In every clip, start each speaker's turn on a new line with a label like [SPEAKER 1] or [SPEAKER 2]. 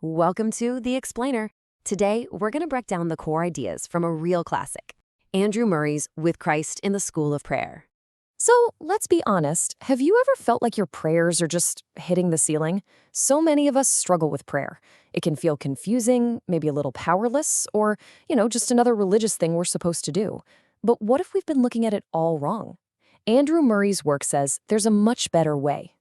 [SPEAKER 1] Welcome to The Explainer. Today, we're going to break down the core ideas from a real classic, Andrew Murray's With Christ in the School of Prayer.
[SPEAKER 2] So let's be honest, have you ever felt like your prayers are just hitting the ceiling? So many of us struggle with prayer. It can feel confusing, maybe a little powerless, or, just another religious thing we're supposed to do. But what if we've been looking at it all wrong? Andrew Murray's work says there's a much better way.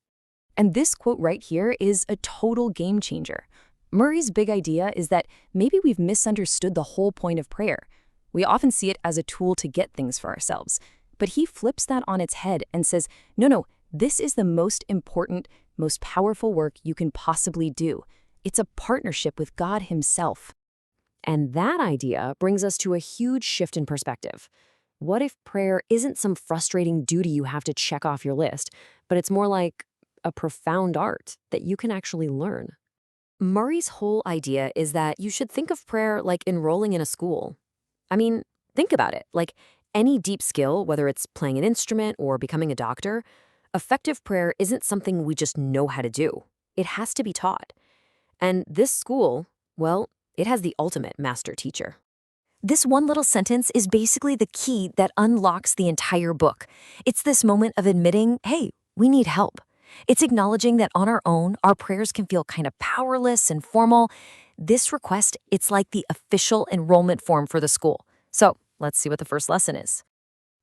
[SPEAKER 2] And this quote right here is a total game changer. Murray's big idea is that maybe we've misunderstood the whole point of prayer. We often see it as a tool to get things for ourselves. But he flips that on its head and says, no, this is the most important, most powerful work you can possibly do. It's a partnership with God himself.
[SPEAKER 1] And that idea brings us to a huge shift in perspective. What if prayer isn't some frustrating duty you have to check off your list, but it's more like a profound art that you can actually learn? Murray's whole idea is that you should think of prayer like enrolling in a school. I mean, think about it. Like any deep skill, whether it's playing an instrument or becoming a doctor, effective prayer isn't something we just know how to do. It has to be taught. And this school, well, it has the ultimate master teacher.
[SPEAKER 2] This one little sentence is basically the key that unlocks the entire book. It's this moment of admitting, hey, we need help. It's acknowledging that on our own, our prayers can feel kind of powerless and formal. This request, it's like the official enrollment form for the school. So let's see what the first lesson is.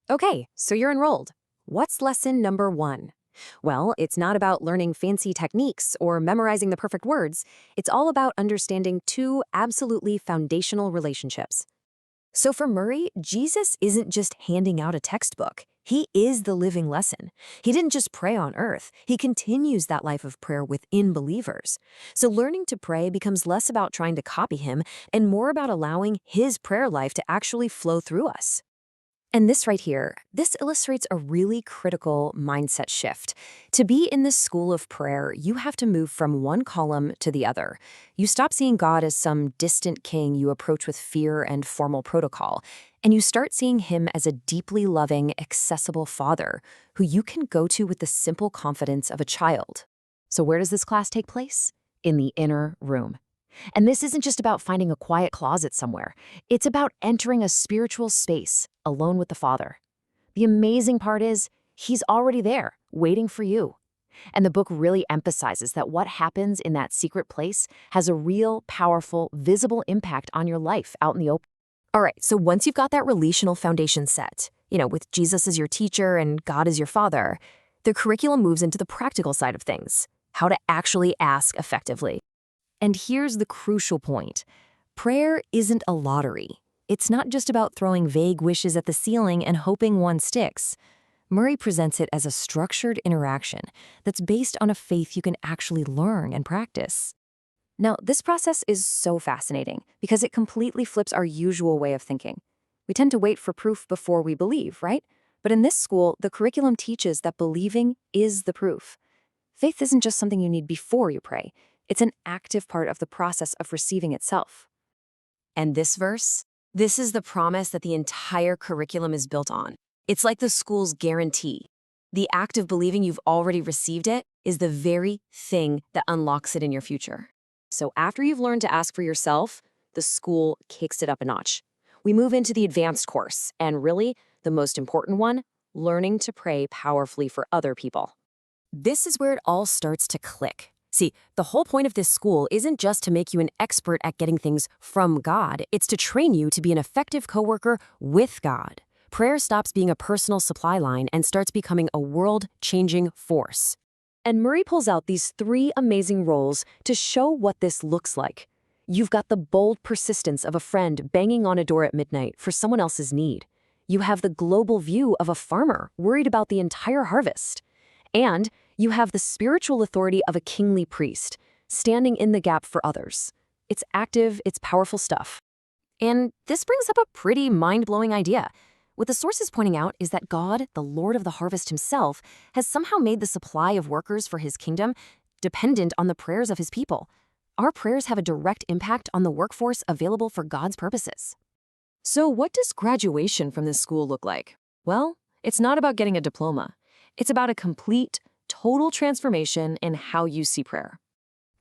[SPEAKER 1] Okay, so you're enrolled. What's lesson number 1? Well, it's not about learning fancy techniques or memorizing the perfect words. It's all about understanding 2 absolutely foundational relationships. So for Murray, Jesus isn't just handing out a textbook. He is the living lesson. He didn't just pray on earth. He continues that life of prayer within believers. So learning to pray becomes less about trying to copy him and more about allowing his prayer life to actually flow through us. And this right here, this illustrates a really critical mindset shift. To be in this school of prayer, you have to move from one column to the other. You stop seeing God as some distant king you approach with fear and formal protocol, and you start seeing him as a deeply loving, accessible father who you can go to with the simple confidence of a child. So where does this class take place? In the inner room. And this isn't just about finding a quiet closet somewhere. It's about entering a spiritual space, alone with the Father. The amazing part is, he's already there, waiting for you. And the book really emphasizes that what happens in that secret place has a real, powerful, visible impact on your life out in the open. All right, so once you've got that relational foundation set, with Jesus as your teacher and God as your father, the curriculum moves into the practical side of things, how to actually ask effectively. And here's the crucial point. Prayer isn't a lottery. It's not just about throwing vague wishes at the ceiling and hoping one sticks. Murray presents it as a structured interaction that's based on a faith you can actually learn and practice. Now, this process is so fascinating because it completely flips our usual way of thinking. We tend to wait for proof before we believe, right? But in this school, the curriculum teaches that believing is the proof. Faith isn't just something you need before you pray. It's an active part of the process of receiving itself. And this verse? This is the promise that the entire curriculum is built on. It's like the school's guarantee. The act of believing you've already received it is the very thing that unlocks it in your future. So after you've learned to ask for yourself, the school kicks it up a notch. We move into the advanced course, and really, the most important one, learning to pray powerfully for other people. This is where it all starts to click. See, the whole point of this school isn't just to make you an expert at getting things from God. It's to train you to be an effective coworker with God. Prayer stops being a personal supply line and starts becoming a world-changing force. And Murray pulls out these 3 amazing roles to show what this looks like. You've got the bold persistence of a friend banging on a door at midnight for someone else's need. You have the global view of a farmer worried about the entire harvest. And you have the spiritual authority of a kingly priest, standing in the gap for others. It's active, it's powerful stuff. And this brings up a pretty mind-blowing idea. What the sources pointing out is that God, the Lord of the harvest himself, has somehow made the supply of workers for his kingdom dependent on the prayers of his people. Our prayers have a direct impact on the workforce available for God's purposes. So what does graduation from this school look like? Well, it's not about getting a diploma. It's about a complete, total transformation in how you see prayer.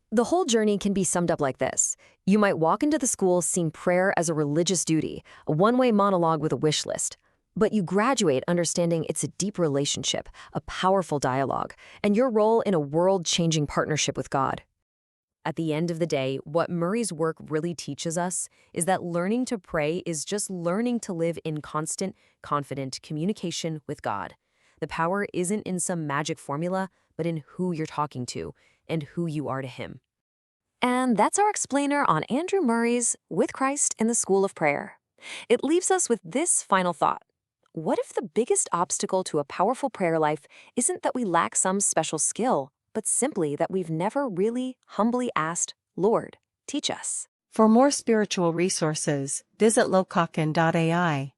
[SPEAKER 1] The whole journey can be summed up like this. You might walk into the school seeing prayer as a religious duty, a one-way monologue with a wish list. But you graduate understanding it's a deep relationship, a powerful dialogue, and your role in a world-changing partnership with God. At the end of the day, what Murray's work really teaches us is that learning to pray is just learning to live in constant, confident communication with God. The power isn't in some magic formula, but in who you're talking to and who you are to Him. And that's our explainer on Andrew Murray's With Christ in the School of Prayer. It leaves us with this final thought. What if the biggest obstacle to a powerful prayer life isn't that we lack some special skill, but simply that we've never really humbly asked, Lord, teach us?
[SPEAKER 3] For more spiritual resources, visit lokaken.ai.